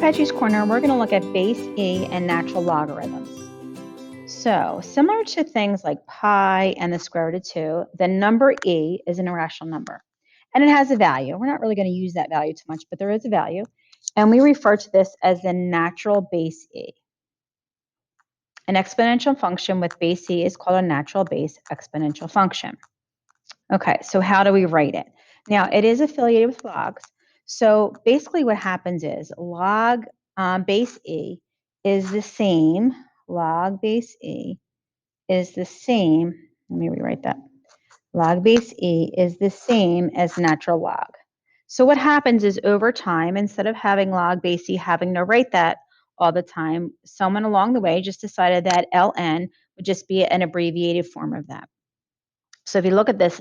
Petty's Corner, we're going to look at base E and natural logarithms. So, similar to things like pi and the square root of 2, the number E is an irrational number. And it has a value. We're not really going to use that value too much, but there is a value. And we refer to this as the natural base E. An exponential function with base E is called a natural base exponential function. Okay, so how do we write it? Now, it is affiliated with logs. So basically what happens is log base E is the same, log base E is the same, let me rewrite that. Log base E is the same as natural log. So what happens is over time, instead of having log base E having to write that all the time, someone along the way just decided that ln would just be an abbreviated form of that. So if you look at this,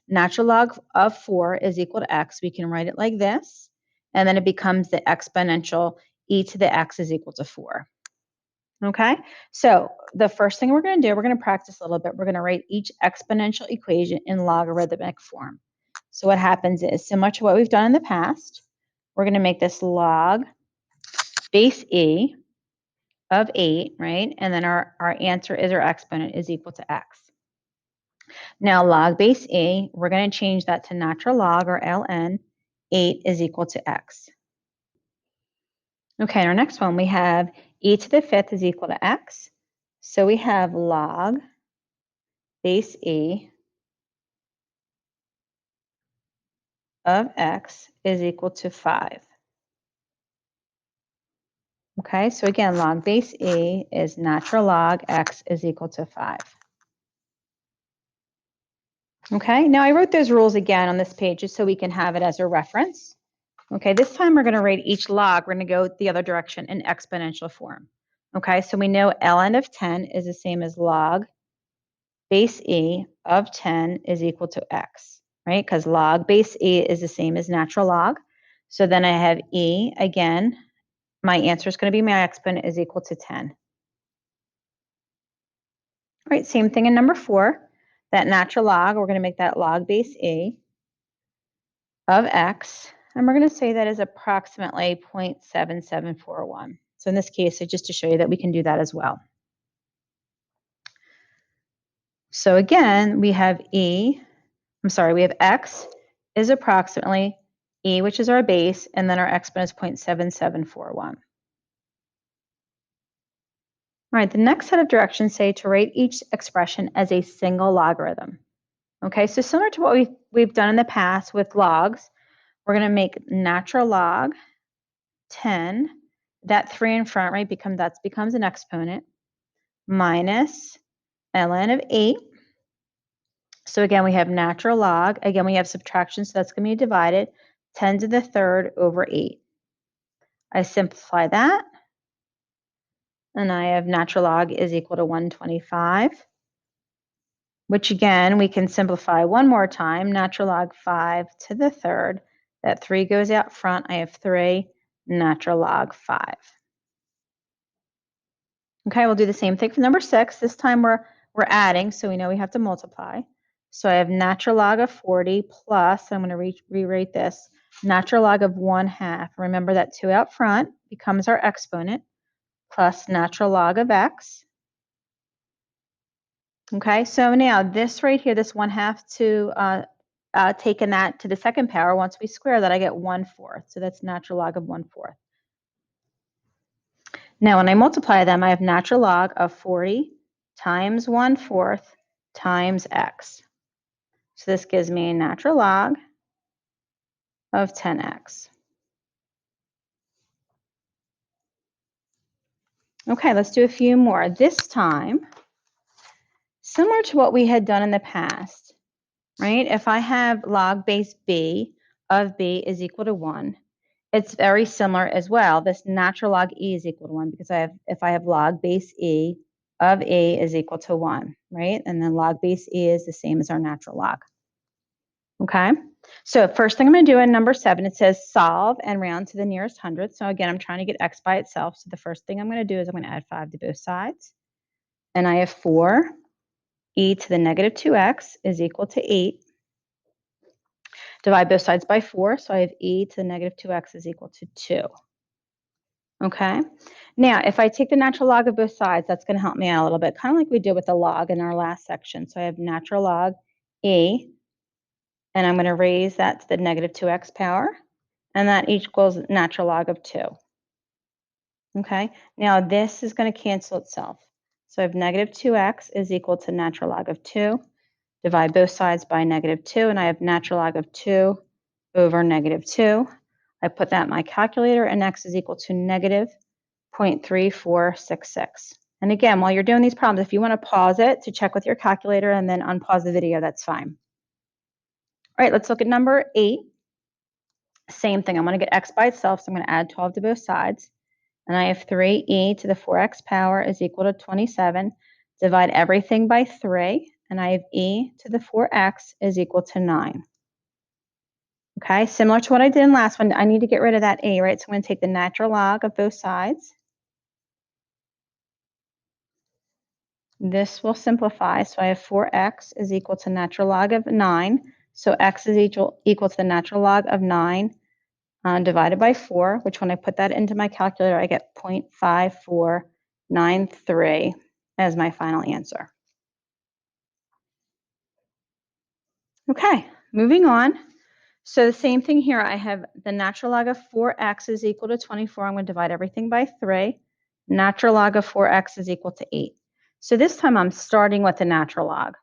natural log of 4 is equal to x. We can write it like this, and then it becomes the exponential e to the x is equal to 4. Okay, so the first thing we're going to do, we're going to practice a little bit. We're going to write each exponential equation in logarithmic form. So what happens is, similar to what we've done in the past, we're going to make this log base e of 8, right? And then our answer is our exponent is equal to x. Now log base e, we're going to change that to natural log, or ln. 8 is equal to x. Okay, in our next one, we have e to the 5th is equal to x. So we have log base e of x is equal to 5. Okay, so again, log base e is natural log x is equal to 5. Okay, now I wrote those rules again on this page just so we can have it as a reference. Okay, this time we're going to write each log. We're going to go the other direction in exponential form. Okay, so we know ln of 10 is the same as log base e of 10 is equal to x, right? Because log base e is the same as natural log. So then I have e, again, my answer is going to be my exponent is equal to 10. All right, same thing in number 4. That natural log, we're going to make that log base e of x, and we're going to say that is approximately 0.7741. So in this case, just to show you that we can do that as well. So again, we have we have x is approximately e, which is our base, and then our exponent is 0.7741. All right, the next set of directions say to write each expression as a single logarithm. Okay, so similar to what we've done in the past with logs, we're going to make natural log 10, that 3 in front, right, becomes an exponent, minus ln of 8. So again, we have natural log. Again, we have subtraction, so that's going to be divided. 10 to the 3rd over 8. I simplify that, and I have natural log is equal to 125, which again, we can simplify one more time. Natural log 5 to the 3rd. That 3 goes out front. I have 3 natural log 5. Okay, we'll do the same thing for number 6. This time we're adding, so we know we have to multiply. So I have natural log of 40 plus, I'm going to rewrite this, natural log of 1/2. Remember that 2 out front becomes our exponent, plus natural log of x. Okay, so now this right here, this 1/2 to taking that to the second power, once we square that, I get 1/4. So that's natural log of 1/4. Now when I multiply them, I have natural log of 40 times 1/4 times x. So this gives me a natural log of 10x. Okay, let's do a few more. This time, similar to what we had done in the past, right? If I have log base b of b is equal to 1, it's very similar as well. This natural log e is equal to 1 because if I have log base e of e is equal to 1, right? And then log base e is the same as our natural log. Okay, so first thing I'm going to do in number 7, it says solve and round to the nearest hundredth. So again, I'm trying to get x by itself. So the first thing I'm going to do is I'm going to add 5 to both sides. And I have 4 e to the negative 2x is equal to 8. Divide both sides by 4, so I have e to the negative 2x is equal to 2. Okay. Now, if I take the natural log of both sides, that's going to help me out a little bit, kind of like we did with the log in our last section. So I have natural log e, and I'm going to raise that to the negative 2x power, and that equals natural log of 2. Okay. Now, this is going to cancel itself. So I have negative 2x is equal to natural log of 2. Divide both sides by negative 2, and I have natural log of 2 over negative 2. I put that in my calculator, and x is equal to negative 0.3466. And again, while you're doing these problems, if you want to pause it to check with your calculator and then unpause the video, that's fine. All right, let's look at number 8. Same thing. I'm going to get x by itself, so I'm going to add 12 to both sides. And I have 3e to the 4x power is equal to 27. Divide everything by 3, and I have e to the 4x is equal to 9. Okay, similar to what I did in the last one, I need to get rid of that a, right? So I'm going to take the natural log of both sides. This will simplify, so I have 4x is equal to natural log of 9. So x is equal to the natural log of 9 divided by 4, which when I put that into my calculator, I get 0.5493 as my final answer. Okay, moving on. So the same thing here, I have the natural log of 4x is equal to 24. I'm going to divide everything by 3. Natural log of 4x is equal to 8. So this time I'm starting with the natural log.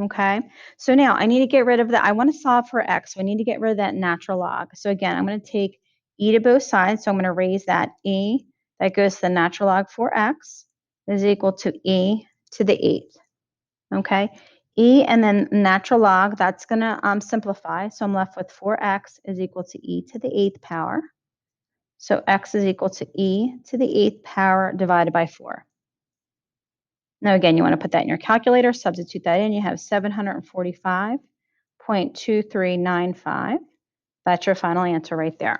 Okay, so now I need to get rid of that. I want to solve for x, so I need to get rid of that natural log. So again, I'm going to take e to both sides, so I'm going to raise that e that goes to the natural log 4x is equal to e to the 8th. Okay, e and then natural log, that's going to simplify, so I'm left with 4x is equal to e to the 8th power. So x is equal to e to the 8th power divided by 4. Now, again, you want to put that in your calculator, substitute that in. You have 745.2395. That's your final answer right there.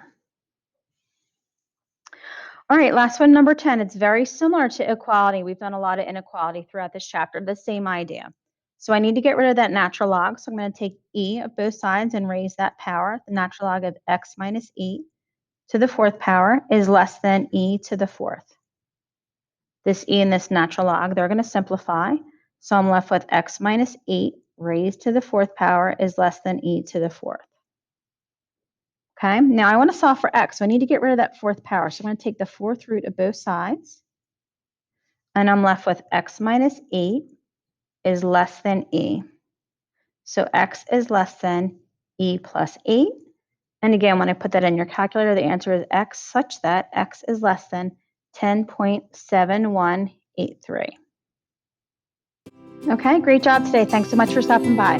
All right, last one, number 10. It's very similar to equality. We've done a lot of inequality throughout this chapter, the same idea. So I need to get rid of that natural log. So I'm going to take e of both sides and raise that power. The natural log of x minus e to the 4th power is less than e to the 4th. This e and this natural log, they're going to simplify. So I'm left with x minus 8 raised to the 4th power is less than e to the 4th. Okay, now I want to solve for x, so I need to get rid of that 4th power. So I'm going to take the 4th root of both sides, and I'm left with x minus 8 is less than e. So x is less than e plus 8. And again, when I put that in your calculator, the answer is x such that x is less than 10.7183. Okay, great job today. Thanks so much for stopping by.